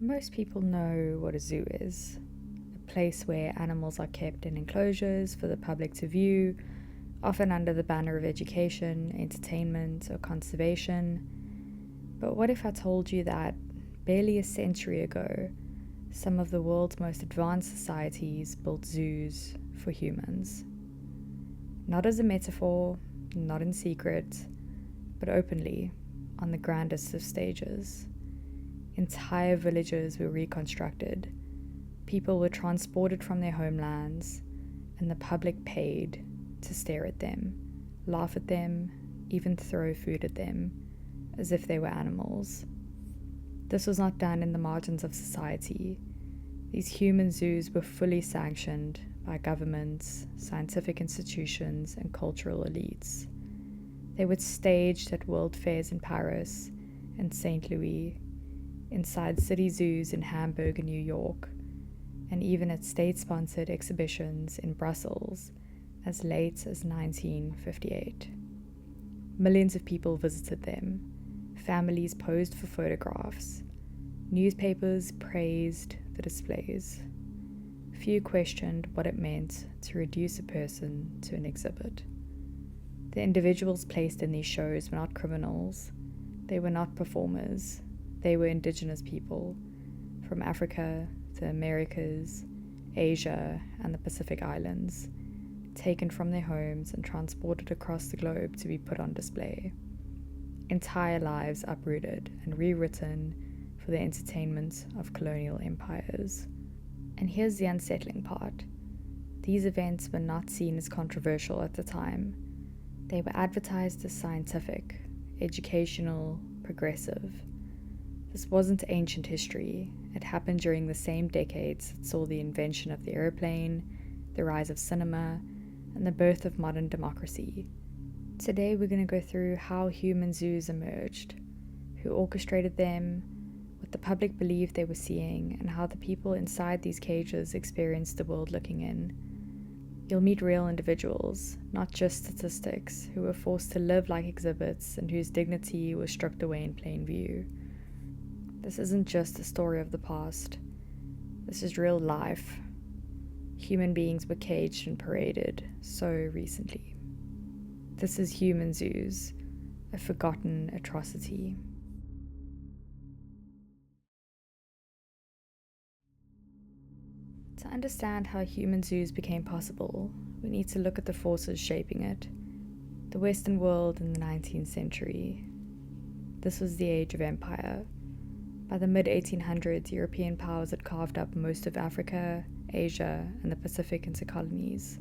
Most people know what a zoo is, a place where animals are kept in enclosures for the public to view, often under the banner of education, entertainment, or conservation. But what if I told you that barely a century ago, some of the world's most advanced societies built zoos for humans? Not as a metaphor, not in secret, but openly, on the grandest of stages. Entire villages were reconstructed, people were transported from their homelands, and the public paid to stare at them, laugh at them, even throw food at them, as if they were animals. This was not done in the margins of society. These human zoos were fully sanctioned by governments, scientific institutions, and cultural elites. They were staged at world fairs in Paris and St. Louis, inside city zoos in Hamburg and New York, and even at state-sponsored exhibitions in Brussels as late as 1958. Millions of people visited them. Families posed for photographs. Newspapers praised the displays. Few questioned what it meant to reduce a person to an exhibit. The individuals placed in these shows were not criminals. They were not performers. They were indigenous people from Africa, the Americas, Asia, and the Pacific Islands, taken from their homes and transported across the globe to be put on display. Entire lives uprooted and rewritten for the entertainment of colonial empires. And here's the unsettling part. These events were not seen as controversial at the time. They were advertised as scientific, educational, progressive. This wasn't ancient history. It happened during the same decades that saw the invention of the airplane, the rise of cinema, and the birth of modern democracy. Today we're going to go through how human zoos emerged, who orchestrated them, what the public believed they were seeing, and how the people inside these cages experienced the world looking in. You'll meet real individuals, not just statistics, who were forced to live like exhibits and whose dignity was stripped away in plain view. This isn't just a story of the past. This is real life. Human beings were caged and paraded so recently. This is human zoos, a forgotten atrocity. To understand how human zoos became possible, we need to look at the forces shaping it. The Western world in the 19th century. This was the age of empire. By the mid-1800s, European powers had carved up most of Africa, Asia, and the Pacific into colonies.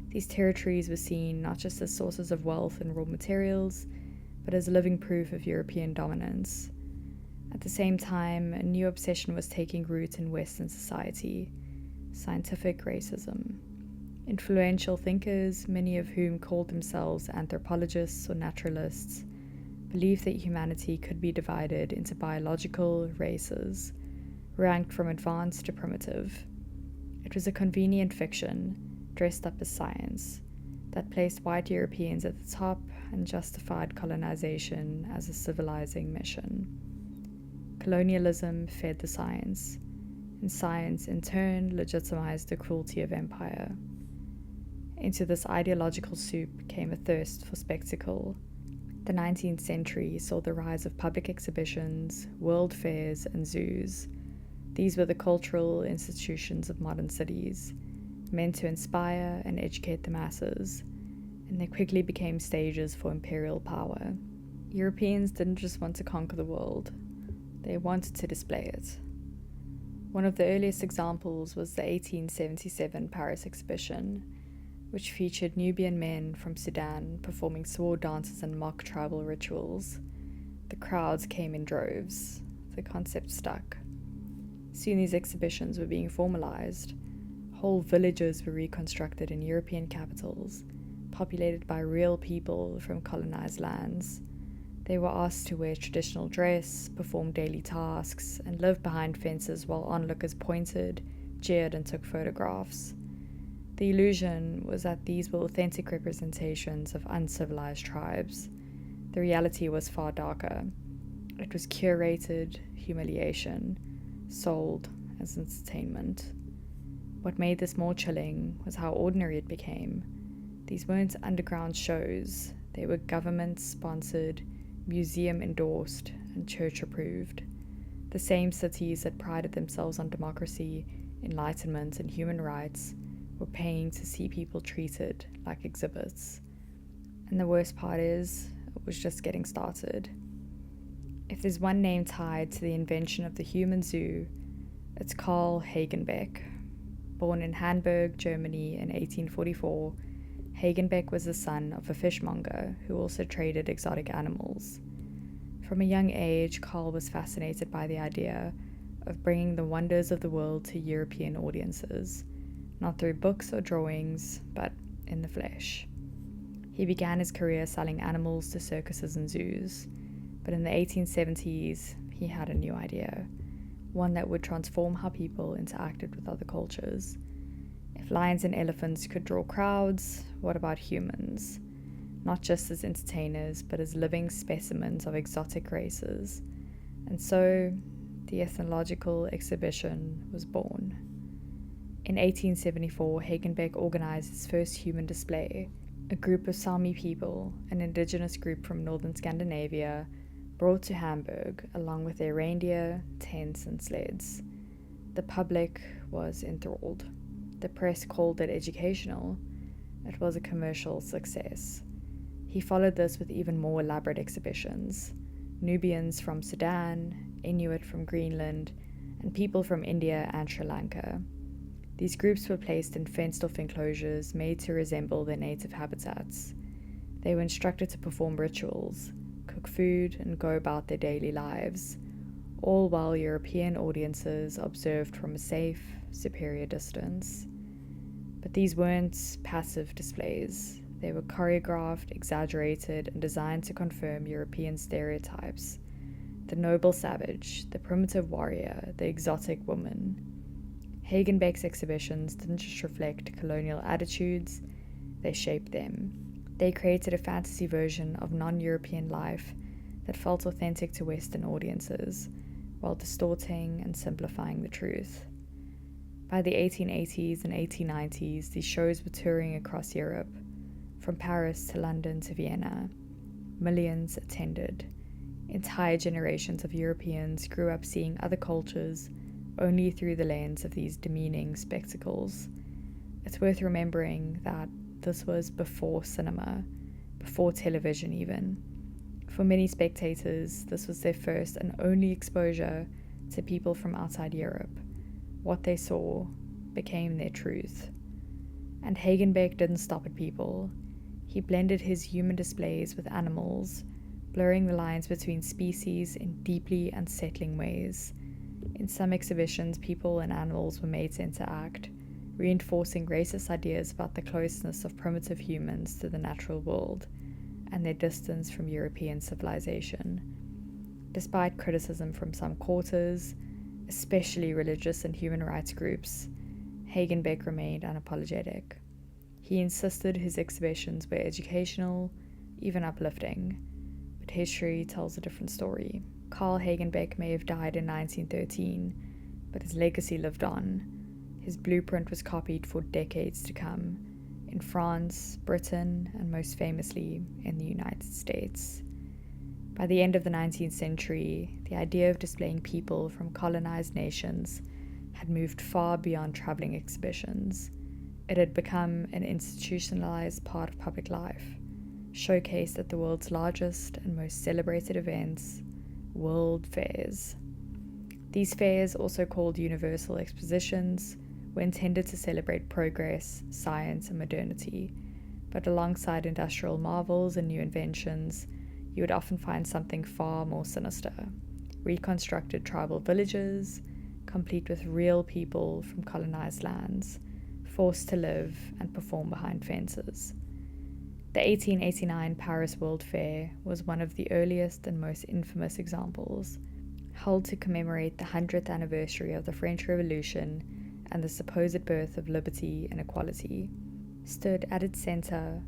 These territories were seen not just as sources of wealth and raw materials, but as living proof of European dominance. At the same time, a new obsession was taking root in Western society: scientific racism. Influential thinkers, many of whom called themselves anthropologists or naturalists, believed that humanity could be divided into biological races, ranked from advanced to primitive. It was a convenient fiction, dressed up as science, that placed white Europeans at the top and justified colonization as a civilizing mission. Colonialism fed the science, and science in turn legitimized the cruelty of empire. Into this ideological soup came a thirst for spectacle. The 19th century saw the rise of public exhibitions, world fairs, and zoos. These were the cultural institutions of modern cities, meant to inspire and educate the masses, and they quickly became stages for imperial power. Europeans didn't just want to conquer the world, they wanted to display it. One of the earliest examples was the 1877 Paris exhibition, which featured Nubian men from Sudan performing sword dances and mock tribal rituals. The crowds came in droves. The concept stuck. Soon these exhibitions were being formalized. Whole villages were reconstructed in European capitals, populated by real people from colonized lands. They were asked to wear traditional dress, perform daily tasks, and live behind fences while onlookers pointed, jeered, and took photographs. The illusion was that these were authentic representations of uncivilized tribes. The reality was far darker. It was curated humiliation, sold as entertainment. What made this more chilling was how ordinary it became. These weren't underground shows, they were government-sponsored, museum-endorsed, and church-approved. The same cities that prided themselves on democracy, enlightenment, and human rights were paying to see people treated like exhibits. And the worst part is, it was just getting started. If there's one name tied to the invention of the human zoo, it's Carl Hagenbeck. Born in Hamburg, Germany in 1844, Hagenbeck was the son of a fishmonger who also traded exotic animals. From a young age, Carl was fascinated by the idea of bringing the wonders of the world to European audiences, not through books or drawings, but in the flesh. He began his career selling animals to circuses and zoos, but in the 1870s, he had a new idea, one that would transform how people interacted with other cultures. If lions and elephants could draw crowds, what about humans? Not just as entertainers, but as living specimens of exotic races. And so, the ethnological exhibition was born. In 1874, Hagenbeck organized his first human display. A group of Sami people, an indigenous group from northern Scandinavia, brought to Hamburg along with their reindeer, tents, and sleds. The public was enthralled. The press called it educational. It was a commercial success. He followed this with even more elaborate exhibitions. Nubians from Sudan, Inuit from Greenland, and people from India and Sri Lanka. These groups were placed in fenced-off enclosures made to resemble their native habitats. They were instructed to perform rituals, cook food, and go about their daily lives, all while European audiences observed from a safe, superior distance. But these weren't passive displays. They were choreographed, exaggerated, and designed to confirm European stereotypes. The noble savage, the primitive warrior, the exotic woman. Hagenbeck's exhibitions didn't just reflect colonial attitudes, they shaped them. They created a fantasy version of non-European life that felt authentic to Western audiences, while distorting and simplifying the truth. By the 1880s and 1890s, these shows were touring across Europe, from Paris to London to Vienna. Millions attended. Entire generations of Europeans grew up seeing other cultures only through the lens of these demeaning spectacles. It's worth remembering that this was before cinema, before television even. For many spectators, this was their first and only exposure to people from outside Europe. What they saw became their truth. And Hagenbeck didn't stop at people. He blended his human displays with animals, blurring the lines between species in deeply unsettling ways. In some exhibitions, people and animals were made to interact, reinforcing racist ideas about the closeness of primitive humans to the natural world and their distance from European civilization. Despite criticism from some quarters, especially religious and human rights groups, Hagenbeck remained unapologetic. He insisted his exhibitions were educational, even uplifting, but history tells a different story. Carl Hagenbeck may have died in 1913, but his legacy lived on. His blueprint was copied for decades to come, in France, Britain, and most famously in the United States. By the end of the 19th century, the idea of displaying people from colonized nations had moved far beyond traveling exhibitions. It had become an institutionalized part of public life, showcased at the world's largest and most celebrated events, world fairs. These fairs, also called universal expositions, were intended to celebrate progress, science, and modernity, but alongside industrial marvels and new inventions, you would often find something far more sinister: reconstructed tribal villages, complete with real people from colonized lands, forced to live and perform behind fences. The 1889 Paris World Fair was one of the earliest and most infamous examples, held to commemorate the 100th anniversary of the French Revolution and the supposed birth of liberty and equality. Stood at its center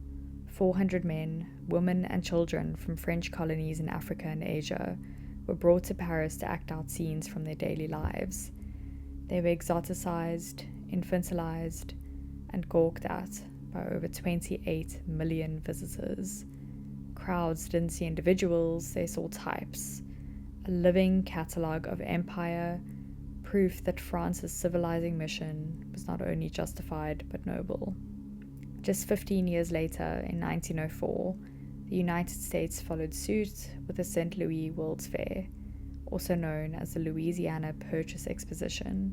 400 men, women, and children from French colonies in Africa and Asia, were brought to Paris to act out scenes from their daily lives. They were exoticized, infantilized, and gawked at by over 28 million visitors. Crowds didn't see individuals, they saw types. A living catalogue of empire, proof that France's civilizing mission was not only justified but noble. Just 15 years later, in 1904, the United States followed suit with the St. Louis World's Fair, also known as the Louisiana Purchase Exposition.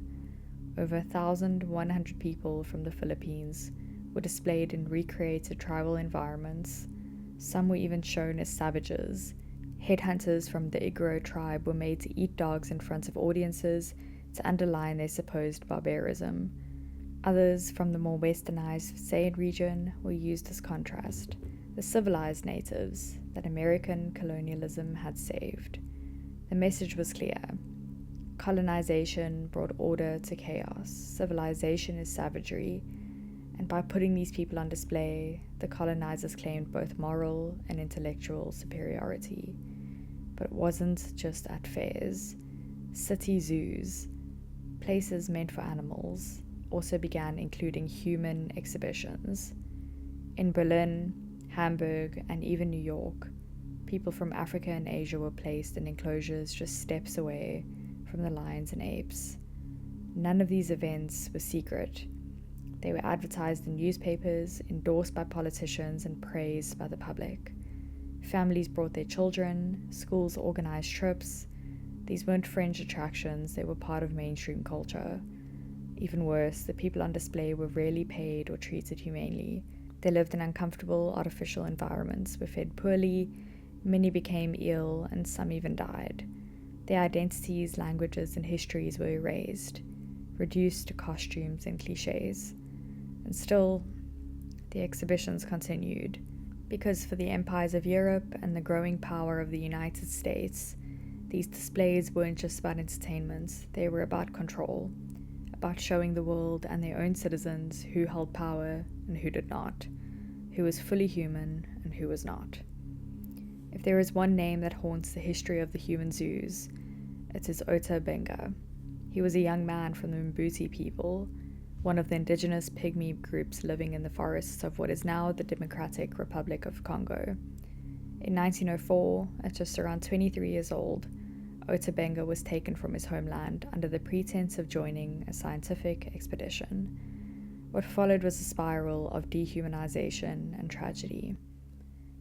Over 1,100 people from the Philippines were displayed in recreated tribal environments. Some were even shown as savages. Headhunters from the Igorot tribe were made to eat dogs in front of audiences to underline their supposed barbarism. Others from the more westernized Visayas region were used as contrast, the civilized natives that American colonialism had saved. The message was clear. Colonization brought order to chaos. Civilization is savagery. And by putting these people on display, the colonizers claimed both moral and intellectual superiority. But it wasn't just at fairs. City zoos, places meant for animals, also began including human exhibitions. In Berlin, Hamburg, and even New York, people from Africa and Asia were placed in enclosures just steps away from the lions and apes. None of these events were secret. They were advertised in newspapers, endorsed by politicians, and praised by the public. Families brought their children, schools organized trips. These weren't fringe attractions, they were part of mainstream culture. Even worse, the people on display were rarely paid or treated humanely. They lived in uncomfortable, artificial environments, were fed poorly, many became ill, and some even died. Their identities, languages, and histories were erased, reduced to costumes and cliches. And still, the exhibitions continued, because for the empires of Europe and the growing power of the United States, these displays weren't just about entertainment, they were about control, about showing the world and their own citizens who held power and who did not, who was fully human and who was not. If there is one name that haunts the history of the human zoos, it is Ota Benga. He was a young man from the Mbuti people, one of the indigenous pygmy groups living in the forests of what is now the Democratic Republic of Congo. In 1904, at just around 23 years old, Ota Benga was taken from his homeland under the pretense of joining a scientific expedition. What followed was a spiral of dehumanization and tragedy.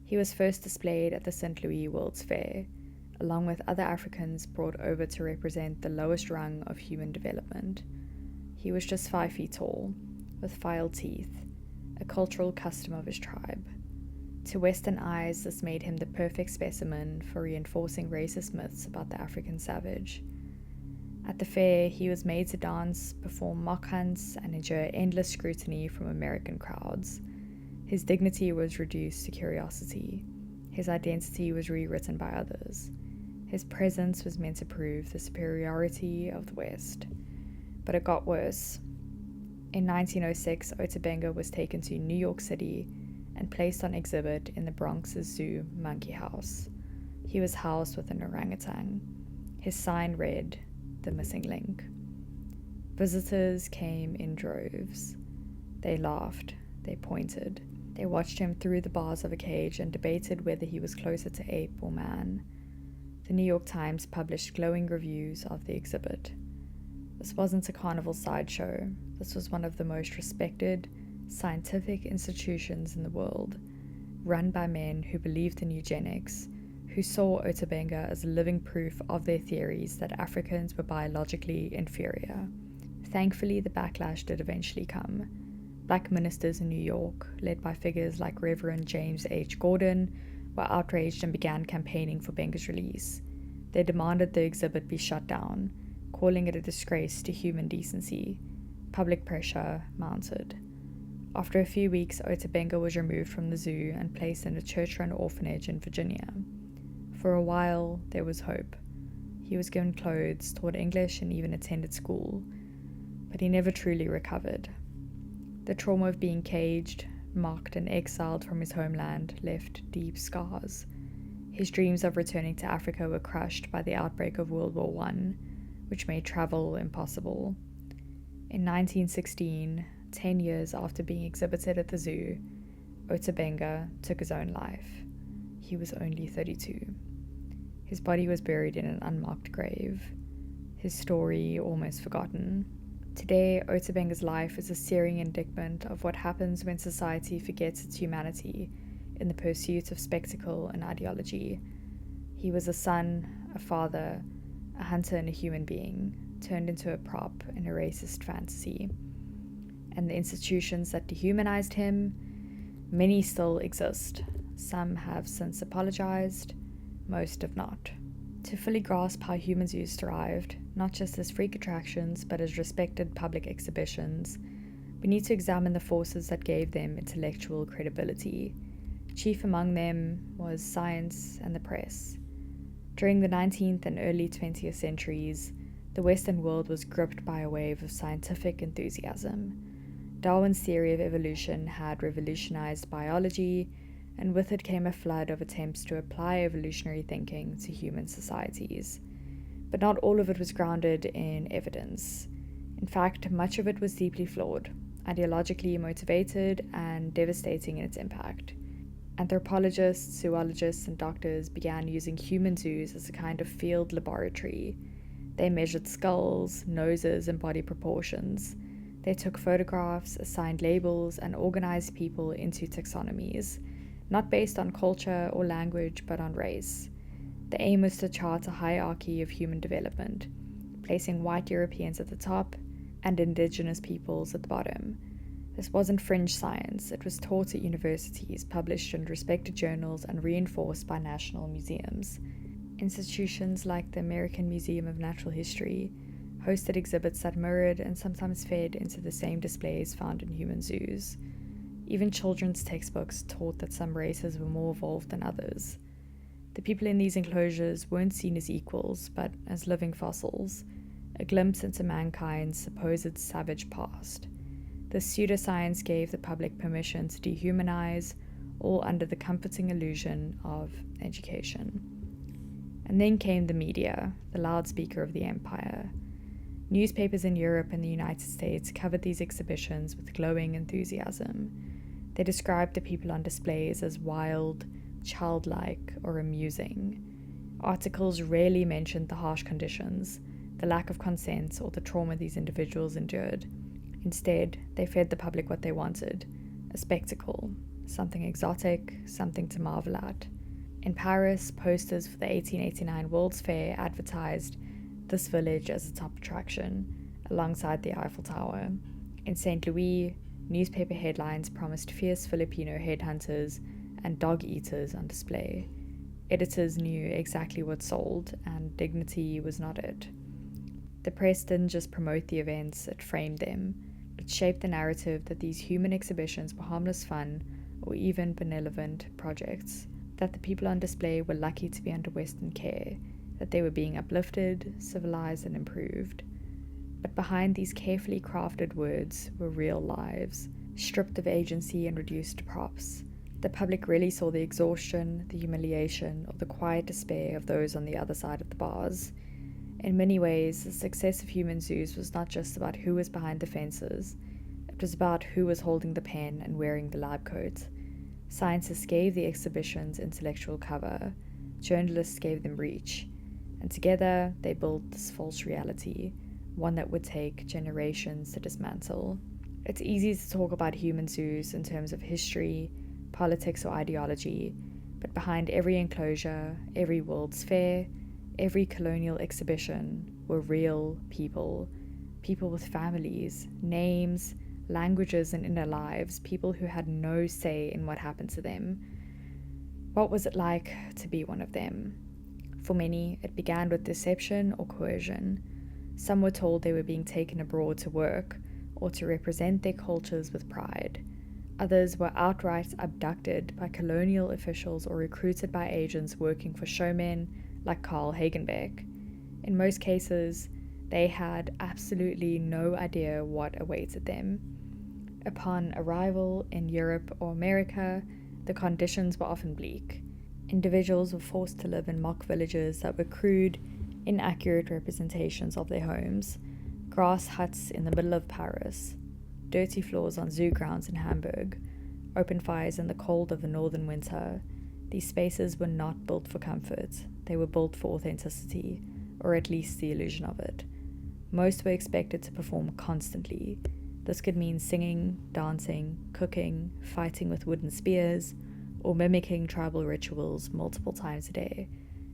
He was first displayed at the St. Louis World's Fair, along with other Africans brought over to represent the lowest rung of human development. He was just 5 feet tall, with filed teeth, a cultural custom of his tribe. To Western eyes, this made him the perfect specimen for reinforcing racist myths about the African savage. At the fair, he was made to dance, perform mock hunts, and endure endless scrutiny from American crowds. His dignity was reduced to curiosity. His identity was rewritten by others. His presence was meant to prove the superiority of the West. But it got worse. In 1906, Ota Benga was taken to New York City and placed on exhibit in the Bronx's Zoo Monkey House. He was housed with an orangutan. His sign read, "The Missing Link." Visitors came in droves. They laughed, they pointed, they watched him through the bars of a cage and debated whether he was closer to ape or man. The New York Times published glowing reviews of the exhibit. This wasn't a carnival sideshow. This was one of the most respected scientific institutions in the world, run by men who believed in eugenics, who saw Ota Benga as living proof of their theories that Africans were biologically inferior. Thankfully, the backlash did eventually come. Black ministers in New York, led by figures like Reverend James H. Gordon, were outraged and began campaigning for Benga's release. They demanded the exhibit be shut down, calling it a disgrace to human decency. Public pressure mounted. After a few weeks, Ota Benga was removed from the zoo and placed in a church-run orphanage in Virginia. For a while, there was hope. He was given clothes, taught English, and even attended school. But he never truly recovered. The trauma of being caged, mocked, and exiled from his homeland left deep scars. His dreams of returning to Africa were crushed by the outbreak of World War I, which made travel impossible. In 1916, 10 years after being exhibited at the zoo, Otabenga took his own life. He was only 32. His body was buried in an unmarked grave, his story almost forgotten. Today, Otabenga's life is a searing indictment of what happens when society forgets its humanity in the pursuit of spectacle and ideology. He was a son, a father, a hunter and a human being, turned into a prop in a racist fantasy. And the institutions that dehumanized him, many still exist. Some have since apologized, most have not. To fully grasp how human zoos thrived, not just as freak attractions but as respected public exhibitions, we need to examine the forces that gave them intellectual credibility. Chief among them was science and the press. During the 19th and early 20th centuries, the Western world was gripped by a wave of scientific enthusiasm. Darwin's theory of evolution had revolutionized biology, and with it came a flood of attempts to apply evolutionary thinking to human societies. But not all of it was grounded in evidence. In fact, much of it was deeply flawed, ideologically motivated, and devastating in its impact. Anthropologists, zoologists, and doctors began using human zoos as a kind of field laboratory. They measured skulls, noses, and body proportions. They took photographs, assigned labels, and organized people into taxonomies, not based on culture or language, but on race. The aim was to chart a hierarchy of human development, placing white Europeans at the top and indigenous peoples at the bottom. This wasn't fringe science, it was taught at universities, published in respected journals, and reinforced by national museums. Institutions like the American Museum of Natural History hosted exhibits that mirrored and sometimes fed into the same displays found in human zoos. Even children's textbooks taught that some races were more evolved than others. The people in these enclosures weren't seen as equals, but as living fossils, a glimpse into mankind's supposed savage past. This pseudoscience gave the public permission to dehumanize, all under the comforting illusion of education. And then came the media, the loudspeaker of the empire. Newspapers in Europe and the United States covered these exhibitions with glowing enthusiasm. They described the people on displays as wild, childlike, or amusing. Articles rarely mentioned the harsh conditions, the lack of consent, or the trauma these individuals endured. Instead, they fed the public what they wanted: a spectacle, something exotic, something to marvel at. In Paris, posters for the 1889 World's Fair advertised this village as a top attraction, alongside the Eiffel Tower. In St. Louis, newspaper headlines promised fierce Filipino headhunters and dog eaters on display. Editors knew exactly what sold, and dignity was not it. The press didn't just promote the events, it framed them. It shaped the narrative that these human exhibitions were harmless fun or even benevolent projects, that the people on display were lucky to be under Western care, that they were being uplifted, civilized, and improved. But behind these carefully crafted words were real lives, stripped of agency and reduced to props. The public really saw the exhaustion, the humiliation, or the quiet despair of those on the other side of the bars. In many ways, the success of human zoos was not just about who was behind the fences, it was about who was holding the pen and wearing the lab coat. Scientists gave the exhibitions intellectual cover, journalists gave them reach, and together they built this false reality, one that would take generations to dismantle. It's easy to talk about human zoos in terms of history, politics, or ideology, but behind every enclosure, every World's Fair, every colonial exhibition were real people, people with families, names, languages, and inner lives, people who had no say in what happened to them. What was it like to be one of them? For many, it began with deception or coercion. Some were told they were being taken abroad to work or to represent their cultures with pride. Others were outright abducted by colonial officials or recruited by agents working for showmen like Carl Hagenbeck. In most cases, they had absolutely no idea what awaited them. Upon arrival in Europe or America, the conditions were often bleak. Individuals were forced to live in mock villages that were crude, inaccurate representations of their homes, grass huts in the middle of Paris, dirty floors on zoo grounds in Hamburg, open fires in the cold of a northern winter. These spaces were not built for comfort, they were built for authenticity, or at least the illusion of it. Most were expected to perform constantly. This could mean singing, dancing, cooking, fighting with wooden spears, or mimicking tribal rituals multiple times a day.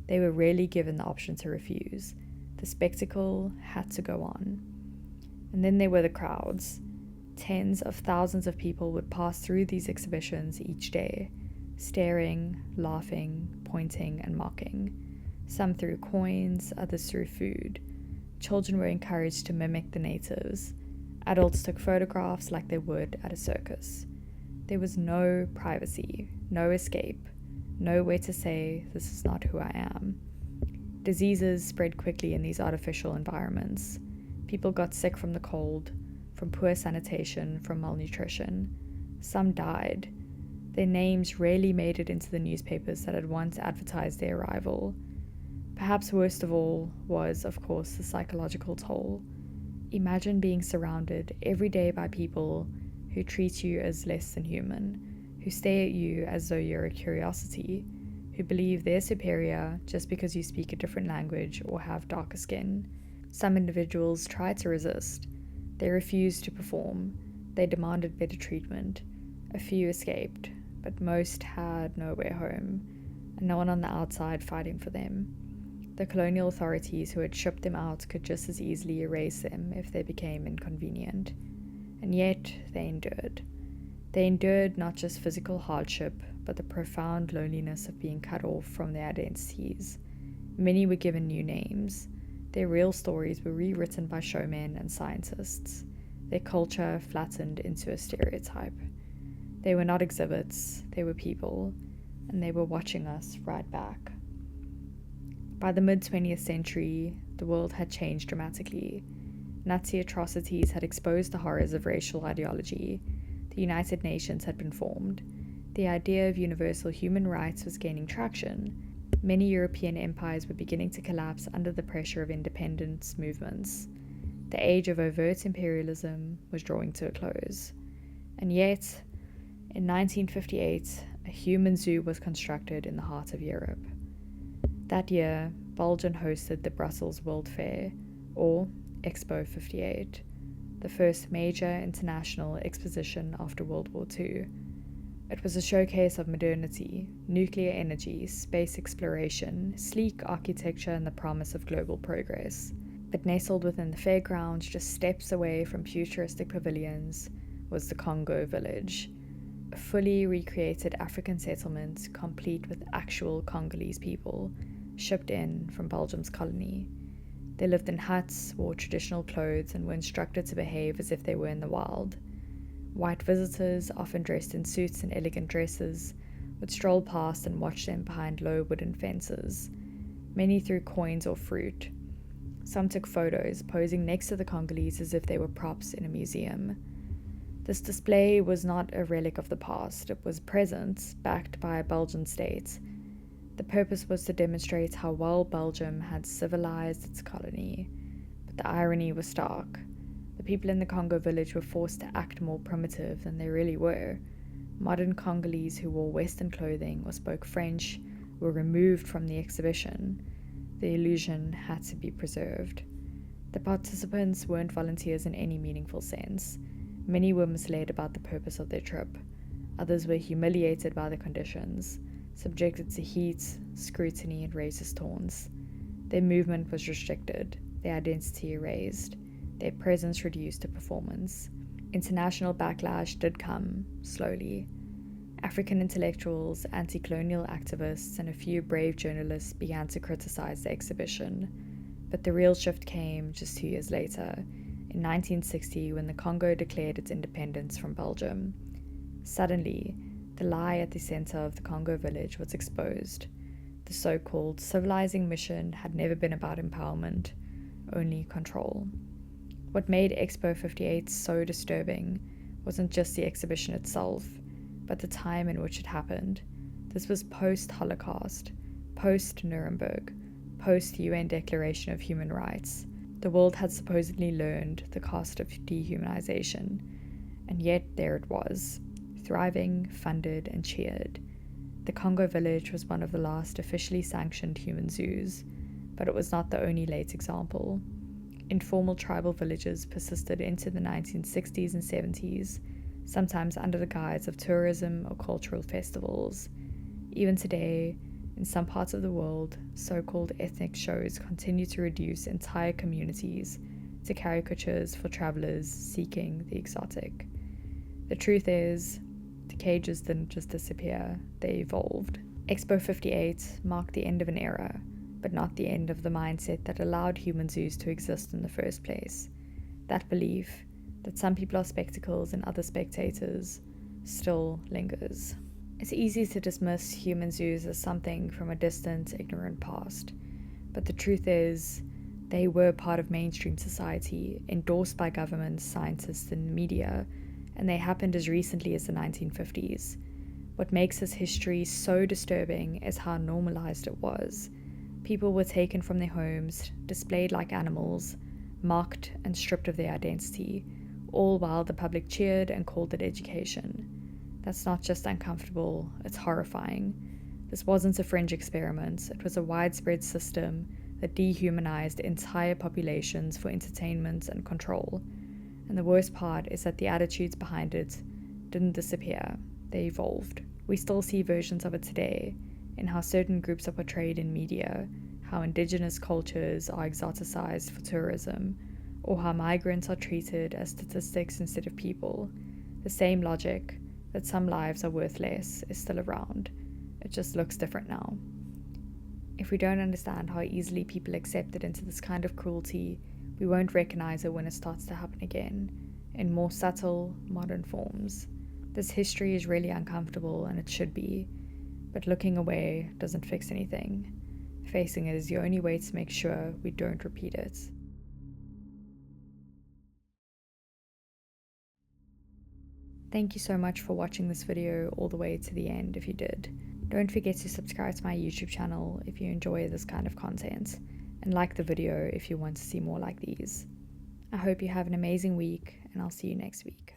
They were rarely given the option to refuse. The spectacle had to go on. And then there were the crowds. Tens of thousands of people would pass through these exhibitions each day, staring, laughing, pointing, and mocking. Some threw coins, others threw food. Children were encouraged to mimic the natives. Adults took photographs like they would at a circus. There was no privacy, no escape, nowhere to say, "This is not who I am." Diseases spread quickly in these artificial environments. People got sick from the cold, from poor sanitation, from malnutrition. Some died. Their names rarely made it into the newspapers that had once advertised their arrival. Perhaps worst of all was, of course, the psychological toll. Imagine being surrounded every day by people who treat you as less than human, who stare at you as though you're a curiosity, who believe they're superior just because you speak a different language or have darker skin. Some individuals tried to resist. They refused to perform. They demanded better treatment. A few escaped, but most had nowhere home, and no one on the outside fighting for them. The colonial authorities who had shipped them out could just as easily erase them if they became inconvenient. And yet they endured. They endured not just physical hardship, but the profound loneliness of being cut off from their identities. Many were given new names. Their real stories were rewritten by showmen and scientists. Their culture flattened into a stereotype. They were not exhibits, they were people, and they were watching us right back. By the mid-20th century, the world had changed dramatically. Nazi atrocities had exposed the horrors of racial ideology. The United Nations had been formed. The idea of universal human rights was gaining traction. Many European empires were beginning to collapse under the pressure of independence movements. The age of overt imperialism was drawing to a close. And yet, in 1958, a human zoo was constructed in the heart of Europe. That year, Belgium hosted the Brussels World Fair, or Expo 58, the first major international exposition after World War II. It was a showcase of modernity, nuclear energy, space exploration, sleek architecture, and the promise of global progress. But nestled within the fairgrounds, just steps away from futuristic pavilions, was the Congo village, a fully recreated African settlement complete with actual Congolese people, shipped in from Belgium's colony. They lived in huts, wore traditional clothes, and were instructed to behave as if they were in the wild. White visitors, often dressed in suits and elegant dresses, would stroll past and watch them behind low wooden fences. Many threw coins or fruit. Some took photos, posing next to the Congolese as if they were props in a museum. This display was not a relic of the past, it was present, backed by a Belgian state. The purpose was to demonstrate how well Belgium had civilized its colony, but the irony was stark. The people in the Congo village were forced to act more primitive than they really were. Modern Congolese who wore Western clothing or spoke French were removed from the exhibition. The illusion had to be preserved. The participants weren't volunteers in any meaningful sense. Many were misled about the purpose of their trip. Others were humiliated by the conditions, subjected to heat, scrutiny, and racist taunts. Their movement was restricted, their identity erased, their presence reduced to performance. International backlash did come, slowly. African intellectuals, anti-colonial activists, and a few brave journalists began to criticize the exhibition. But the real shift came just 2 years later, in 1960, when the Congo declared its independence from Belgium. Suddenly, the lie at the center of the Congo village was exposed. The so-called civilizing mission had never been about empowerment, only control. What made Expo 58 so disturbing wasn't just the exhibition itself, but the time in which it happened. The This was post-Holocaust, post-Nuremberg, post-UN Declaration of Human Rights. The world had supposedly learned the cost of dehumanization, and yet there it was, thriving, funded, and cheered. The Congo village was one of the last officially sanctioned human zoos, but it was not the only late example. Informal tribal villages persisted into the 1960s and 70s, sometimes under the guise of tourism or cultural festivals. Even today, in some parts of the world, so-called ethnic shows continue to reduce entire communities to caricatures for travelers seeking the exotic. The truth is, the cages didn't just disappear, they evolved. Expo 58 marked the end of an era, but not the end of the mindset that allowed human zoos to exist in the first place. That belief, that some people are spectacles and other spectators, still lingers. It's easy to dismiss human zoos as something from a distant, ignorant past, but the truth is, they were part of mainstream society, endorsed by governments, scientists, and media, and they happened as recently as the 1950s. What makes this history so disturbing is how normalized it was. People were taken from their homes, displayed like animals, mocked and stripped of their identity, all while the public cheered and called it education. That's not just uncomfortable, it's horrifying. This wasn't a fringe experiment, it was a widespread system that dehumanized entire populations for entertainment and control. And the worst part is that the attitudes behind it didn't disappear, they evolved. We still see versions of it today, in how certain groups are portrayed in media, how indigenous cultures are exoticized for tourism, or how migrants are treated as statistics instead of people. The same logic, that some lives are worth less, is still around. It just looks different now. If we don't understand how easily people accepted into this kind of cruelty, we won't recognize it when it starts to happen again, in more subtle, modern forms. This history is really uncomfortable, and it should be, but looking away doesn't fix anything. Facing it is the only way to make sure we don't repeat it. Thank you so much for watching this video all the way to the end if you did. Don't forget to subscribe to my YouTube channel if you enjoy this kind of content, and like the video if you want to see more like these. I hope you have an amazing week, and I'll see you next week.